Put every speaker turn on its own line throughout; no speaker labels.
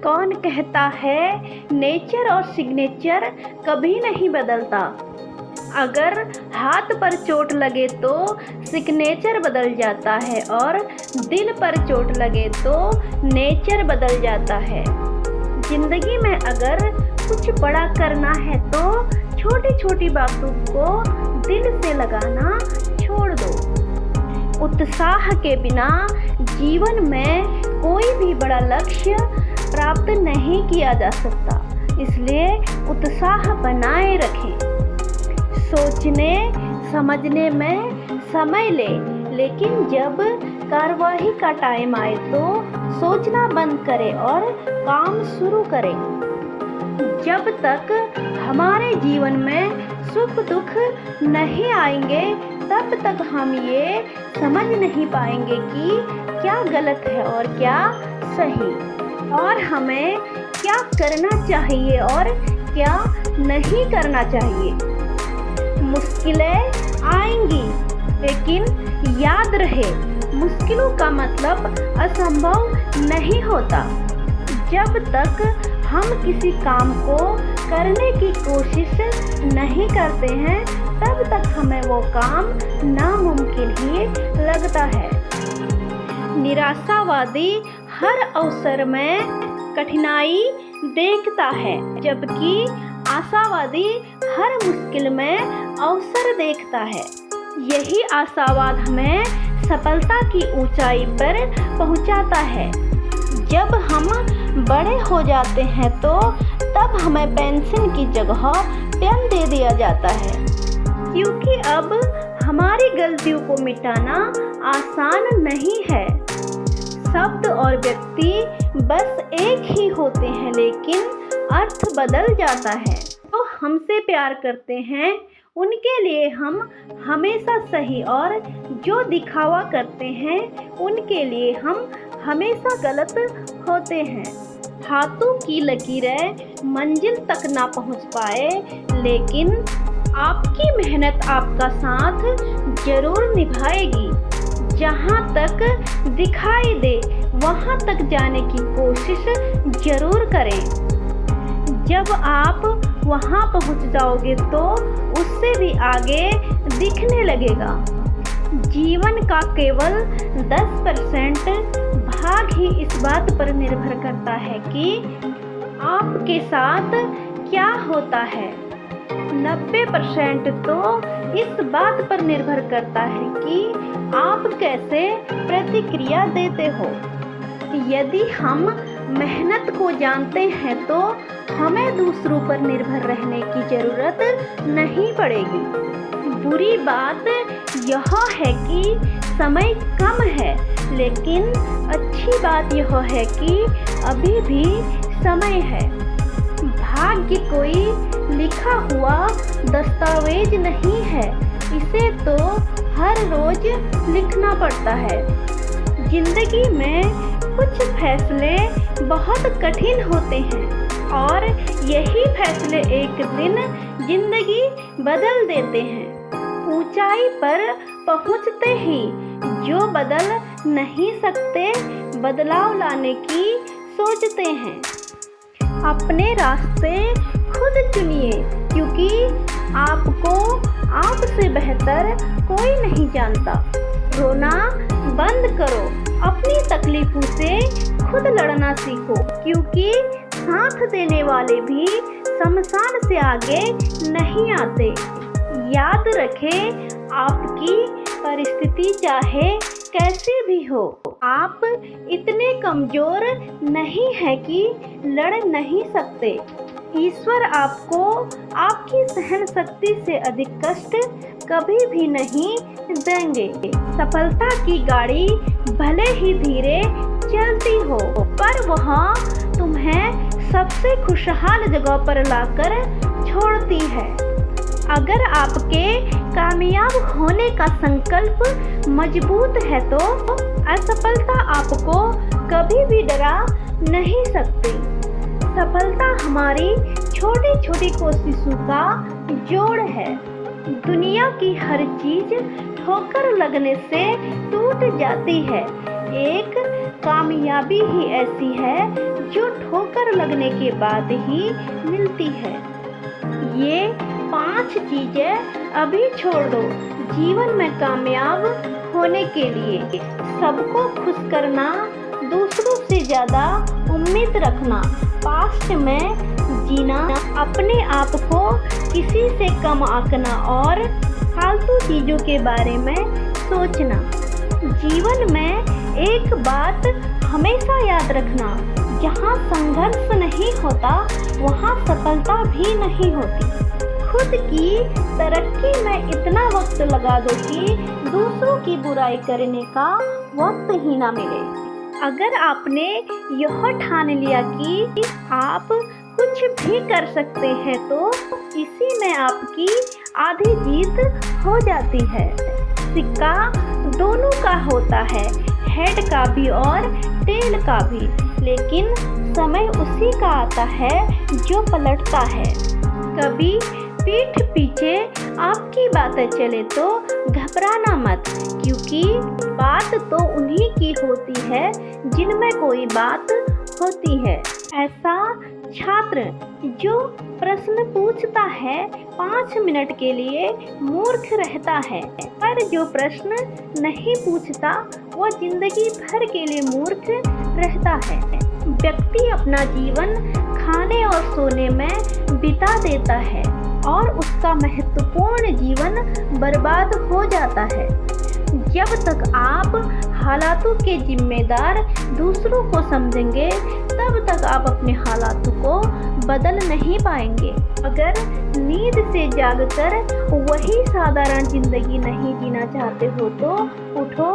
कौन कहता है नेचर और सिग्नेचर कभी नहीं बदलता। अगर हाथ पर चोट लगे तो सिग्नेचर बदल जाता है और दिल पर चोट लगे तो नेचर बदल जाता है। जिंदगी में अगर कुछ बड़ा करना है तो छोटी छोटी बातों को दिल से लगाना छोड़ दो। उत्साह के बिना जीवन में कोई भी बड़ा लक्ष्य प्राप्त नहीं किया जा सकता, इसलिए उत्साह बनाए रखें। सोचने समझने में समय ले, लेकिन जब कार्रवाई का टाइम आए तो सोचना बंद करें और काम शुरू करें। जब तक हमारे जीवन में सुख दुख नहीं आएंगे तब तक हम ये समझ नहीं पाएंगे कि क्या गलत है और क्या सही, और हमें क्या करना चाहिए और क्या नहीं करना चाहिए। मुश्किलें आएंगी, लेकिन याद रहे मुश्किलों का मतलब असंभव नहीं होता। जब तक हम किसी काम को करने की कोशिश नहीं करते हैं तब तक हमें वो काम नामुमकिन ही लगता है। निराशावादी हर अवसर में कठिनाई देखता है, जबकि आशावादी हर मुश्किल में अवसर देखता है। यही आशावाद हमें सफलता की ऊंचाई पर पहुंचाता है। जब हम बड़े हो जाते हैं तो तब हमें पेंसिल की जगह पेन दे दिया जाता है, क्योंकि अब हमारी गलतियों को मिटाना आसान नहीं है। शब्द और व्यक्ति बस एक ही होते हैं, लेकिन अर्थ बदल जाता है। तो हमसे प्यार करते हैं उनके लिए हम हमेशा सही, और जो दिखावा करते हैं उनके लिए हम हमेशा गलत होते हैं। हाथों की लकीरें मंजिल तक ना पहुंच पाए, लेकिन आपकी मेहनत आपका साथ जरूर निभाएगी। जहां तक दिखाई दे वहां तक जाने की कोशिश जरूर करें। जब आप वहां पहुंच जाओगे तो उससे भी आगे दिखने लगेगा। जीवन का केवल 10% भाग ही इस बात पर निर्भर करता है कि आपके साथ क्या होता है। 90% तो इस बात पर निर्भर करता है कि आप कैसे प्रतिक्रिया देते हो। यदि हम मेहनत को जानते हैं तो हमें दूसरों पर निर्भर रहने की जरूरत नहीं पड़ेगी। बुरी बात यह है कि समय कम है, लेकिन अच्छी बात यह है कि अभी भी समय है। भाग्य कोई लिखा हुआ दस्तावेज नहीं है, इसे तो हर रोज लिखना पड़ता है। जिंदगी में कुछ फैसले बहुत कठिन होते हैं और यही फैसले एक दिन जिंदगी बदल देते हैं। ऊंचाई पर पहुंचते ही जो बदल नहीं सकते बदलाव लाने की सोचते हैं। अपने रास्ते खुद चुनिए, क्योंकि आपको आपसे बेहतर कोई नहीं जानता। रोना बंद करो, अपनी तकलीफों से खुद लड़ना सीखो, क्योंकि साथ देने वाले भी शमशान से आगे नहीं आते। याद रखें, आपकी परिस्थिति चाहे कैसी भी हो, आप इतने कमजोर नहीं हैं कि लड़ नहीं सकते। ईश्वर आपको आपकी सहन शक्ति से अधिक कष्ट कभी भी नहीं देंगे। सफलता की गाड़ी भले ही धीरे चलती हो, पर वह तुम्हें सबसे खुशहाल जगह पर लाकर छोड़ती है। अगर आपके कामयाब होने का संकल्प मजबूत है तो असफलता आपको कभी भी डरा नहीं सकती। सफलता हमारी छोटी छोटी कोशिशों का जोड़ है। दुनिया की हर चीज ठोकर लगने से टूट जाती है, एक कामयाबी ही ऐसी है जो ठोकर लगने के बाद ही मिलती है। ये 5 चीजें अभी छोड़ दो जीवन में कामयाब होने के लिए। सबको खुश करना, दूसरों से ज़्यादा उम्मीद रखना, पास्ट में जीना, अपने आप को किसी से कम आंकना और फालतू चीज़ों के बारे में सोचना। जीवन में एक बात हमेशा याद रखना, जहाँ संघर्ष नहीं होता वहाँ सफलता भी नहीं होती। खुद की तरक्की में इतना वक्त लगा दो कि दूसरों की बुराई करने का वक्त ही ना मिले। अगर आपने यह ठान लिया कि आप कुछ भी कर सकते हैं तो इसी में आपकी आधी जीत हो जाती है। सिक्का दोनों का होता है, हेड का भी और टेल का भी, लेकिन समय उसी का आता है जो पलटता है। कभी पीठ पीछे आपकी बातें चले तो घबराना मत, क्योंकि बात तो उन्हीं की होती है जिनमें कोई बात होती है। ऐसा छात्र जो प्रश्न पूछता है 5 मिनट के लिए मूर्ख रहता है, पर जो प्रश्न नहीं पूछता वो जिंदगी भर के लिए मूर्ख रहता है। व्यक्ति अपना जीवन खाने और सोने में बिता देता है और उसका महत्वपूर्ण जीवन बर्बाद हो जाता है। जब तक आप हालातों के जिम्मेदार दूसरों को समझेंगे तब तक आप अपने हालातों को बदल नहीं पाएंगे। अगर नींद से जागकर वही साधारण जिंदगी नहीं जीना चाहते हो तो उठो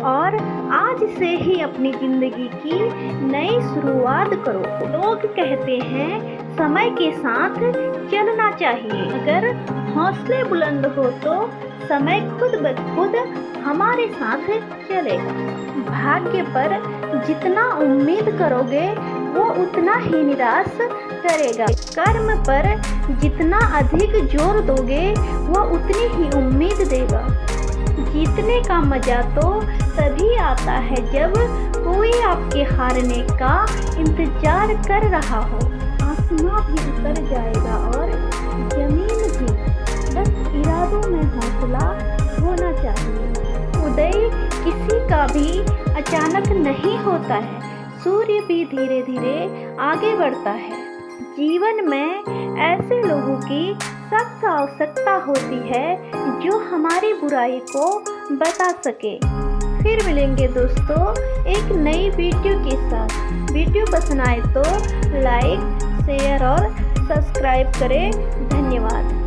और आज से ही अपनी जिंदगी की नई शुरुआत करो। लोग कहते हैं समय के साथ चलना चाहिए। अगर हौसले बुलंद हो तो समय खुद ब खुद हमारे साथ चलेगा। भाग्य पर जितना उम्मीद करोगे वो उतना ही निराश करेगा। कर्म पर जितना अधिक जोर दोगे वो उतनी ही उम्मीद देगा। जीतने का मजा तो तभी आता है जब कोई आपके हारने का इंतजार कर रहा हो। आसमां भी उतर जाएगा और जमीन भी, बस इरादों में हौसला होना चाहिए। उदय किसी का भी अचानक नहीं होता है, सूर्य भी धीरे धीरे आगे बढ़ता है। जीवन में ऐसे लोगों की सख्त आवश्यकता होती है जो हमारी बुराई को बता सके। फिर मिलेंगे दोस्तों एक नई वीडियो के साथ। वीडियो पसंद आए तो लाइक, शेयर और सब्सक्राइब करें। धन्यवाद।